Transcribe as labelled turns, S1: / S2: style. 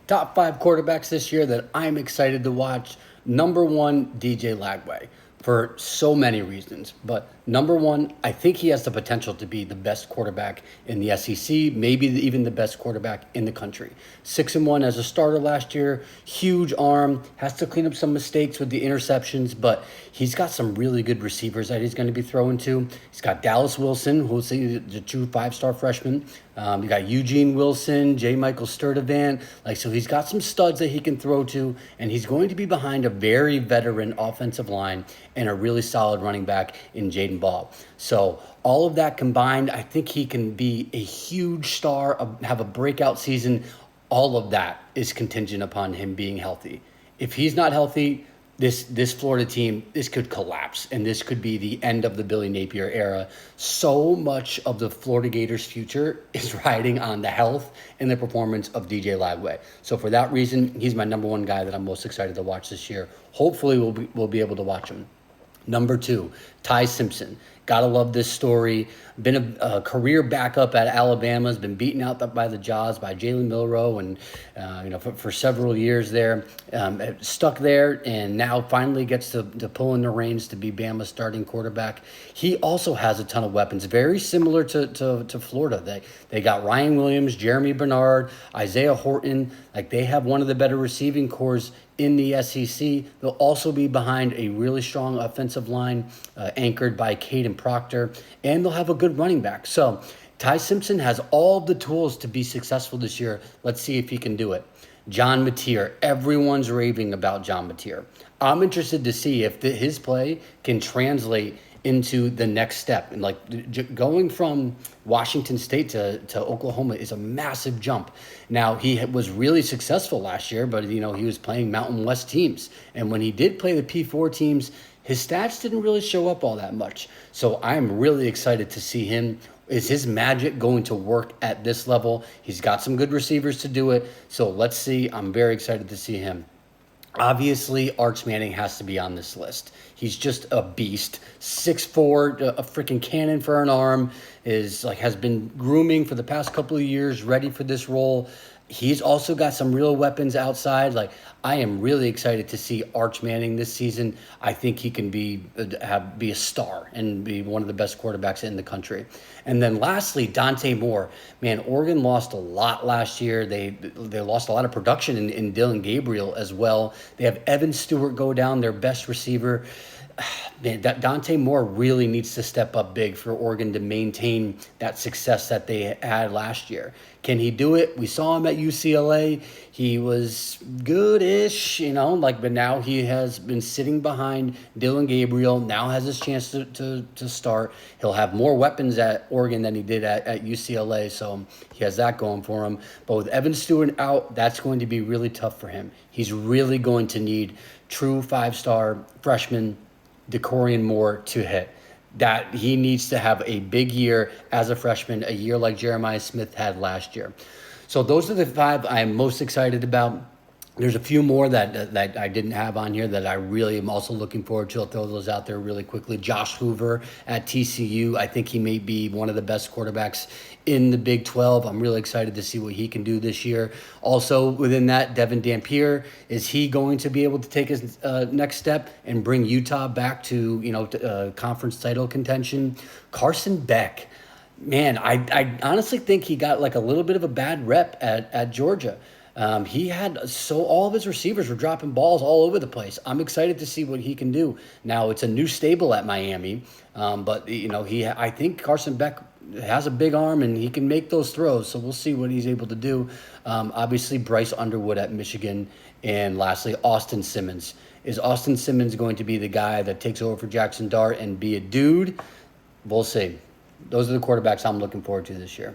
S1: Top five quarterbacks this year that I'm excited to watch. Number one, DJ Lagway, for so many reasons. But number one, I think he has the potential to be the best quarterback in the SEC, maybe even the best quarterback in the country. 6-1 as a starter last year, huge arm, has to clean up some mistakes with the interceptions, but he's got some really good receivers that he's going to be throwing to. He's got Dallas Wilson, who's the true five-star freshman. You got Eugene Wilson, J. Michael Sturdivant. So he's got some studs that he can throw to, and he's going to be behind a very veteran offensive line and a really solid running back in Jaden Ball. So all of that combined, I think he can be a huge star, have a breakout season. All of that is contingent upon him being healthy. If he's not healthy, this Florida team, this could collapse, and this could be the end of the Billy Napier era. So much of the Florida Gators' future is riding on the health and the performance of DJ Lagway. So for that reason, he's my number one guy that I'm most excited to watch this year. Hopefully we'll be able to watch him. Number two, Ty Simpson. Gotta love this story. Been a career backup at Alabama. Has been beaten out by the Jaws by Jalen Milroe, and for several years there, stuck there, and now finally gets to pull in the reins to be Bama's starting quarterback. He also has a ton of weapons, very similar to Florida. They got Ryan Williams, Jeremy Bernard, Isaiah Horton. They have one of the better receiving cores in the SEC. They'll also be behind a really strong offensive line anchored by Caden Proctor, and they'll have a good running back. So Ty Simpson has all the tools to be successful this year. Let's see if he can do it. John Mateer. Everyone's raving about John Mateer. I'm interested to see if his play can translate into the next step. And going from Washington State to Oklahoma is a massive jump. Now, he was really successful last year, but he was playing Mountain West teams. And when he did play the P4 teams, his stats didn't really show up all that much. So I'm really excited to see him. Is his magic going to work at this level? He's got some good receivers to do it. So let's see. I'm very excited to see him. Obviously, Arch Manning has to be on this list. He's just a beast. 6'4", a freaking cannon for an arm, has been grooming for the past couple of years, ready for this role. He's also got some real weapons outside. I am really excited to see Arch Manning this season. I think he can be a star and be one of the best quarterbacks in the country. And then lastly, Dante Moore. Man, Oregon lost a lot last year. They lost a lot of production in Dylan Gabriel as well. They have Evan Stewart go down, their best receiver. Man, that Dante Moore really needs to step up big for Oregon to maintain that success that they had last year. Can he do it? We saw him at UCLA. He was good-ish, but now he has been sitting behind Dylan Gabriel, now has his chance to start. He'll have more weapons at Oregon than he did at UCLA, so he has that going for him. But with Evan Stewart out, that's going to be really tough for him. He's really going to need true five-star freshman Decorian Moore to hit. That he needs to have a big year as a freshman, a year like Jeremiah Smith had last year. So those are the five I'm most excited about. There's a few more that I didn't have on here that I really am also looking forward to. I'll throw those out there really quickly. Josh Hoover at TCU. I think he may be one of the best quarterbacks in the Big 12. I'm really excited to see what he can do this year. Also within that, Devin Dampier. Is he going to be able to take his next step and bring Utah back to conference title contention? Carson Beck. Man, I honestly think he got a little bit of a bad rep at Georgia. He had all of his receivers were dropping balls all over the place. I'm excited to see what he can do. Now it's a new stable at Miami, but I think Carson Beck has a big arm and he can make those throws. So we'll see what he's able to do. Obviously Bryce Underwood at Michigan, and lastly Austin Simmons. Is Austin Simmons going to be the guy that takes over for Jackson Dart and be a dude? We'll see. Those are the quarterbacks I'm looking forward to this year.